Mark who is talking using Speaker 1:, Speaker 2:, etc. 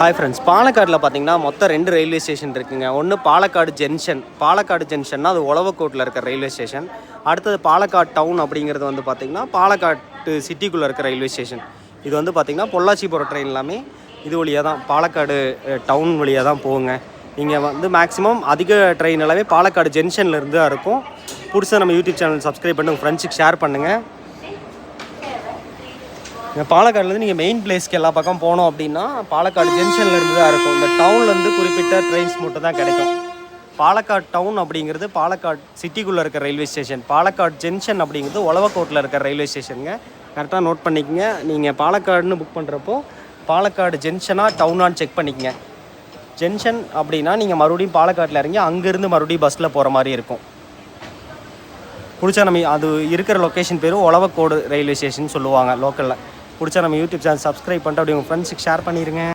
Speaker 1: Hi friends, பாலக்காடில் பார்த்தீங்கன்னா மொத்தம் 2 railway station இருக்குங்க. ஒன்று பாலக்காடு ஜங்ஷன். பாலக்காடு ஜங்ஷன்னா அது உழவக்கோட்டில் இருக்க ரயில்வே ஸ்டேஷன். அடுத்தது பாலக்காடு டவுன் அப்படிங்கிறது வந்து பார்த்திங்கன்னா பாலக்காடு சிட்டிக்குள்ளே இருக்க ரயில்வே ஸ்டேஷன். இது வந்து பார்த்திங்கன்னா பொள்ளாச்சி போகிற ட்ரெயின் எல்லாமே இது வழியாக தான், பாலக்காடு டவுன் வழியாக தான் போகுங்க. நீங்கள் வந்து மேக்ஸிமம் அதிக ட்ரெயின் எல்லாமே பாலக்காடு ஜங்ஷன்லேருந்து தான் இருக்கும். புதுசாக நம்ம யூடியூப் சேனல் சப்ஸ்கிரைப் பண்ணி உங்கள் ஃப்ரெண்ட்ஸுக்கு ஷேர் பண்ணுங்கள். இந்த பாலக்காடுலேருந்து நீங்கள் மெயின் பிளேஸ்க்கு எல்லா பக்கம் போனோம் அப்படின்னா பாலக்காடு ஜங்ஷன்லேருந்து தான் இருக்கும். இந்த டவுன்லேருந்து குறிப்பிட்ட ட்ரெயின்ஸ் மட்டும் தான் கிடைக்கும். பாலக்காடு டவுன் அப்படிங்கிறது பாலக்காடு சிட்டிக்குள்ளே இருக்க ரயில்வே ஸ்டேஷன். பாலக்காடு ஜங்ஷன் அப்படிங்கிறது உழவக்கோட்டில் இருக்க ரயில்வே ஸ்டேஷனுங்க. கரெக்டாக நோட் பண்ணிக்கங்க. நீங்கள் பாலக்காடுன்னு புக் பண்ணுறப்போ பாலக்காடு ஜங்ஷனாக டவுனான்னு செக் பண்ணிக்கங்க. ஜங்ஷன் அப்படின்னா நீங்கள் மறுபடியும் பாலக்காட்டில் இறங்கி அங்கேருந்து மறுபடியும் பஸ்ஸில் போகிற மாதிரி இருக்கும். பிடிச்சா நம்ம அது இருக்கிற லொக்கேஷன் பேர் உழவக்கோடு ரயில்வே ஸ்டேஷன் சொல்லுவாங்க லோக்கலில். பிடிச்சா நம்ம யூடியூப் சேனல் சப்ஸ்கிரைப் பண்ணிட்டு அப்படி உங்கள் ஃப்ரெண்ட்ஸுக்கு ஷேர் பண்ணிடுங்க.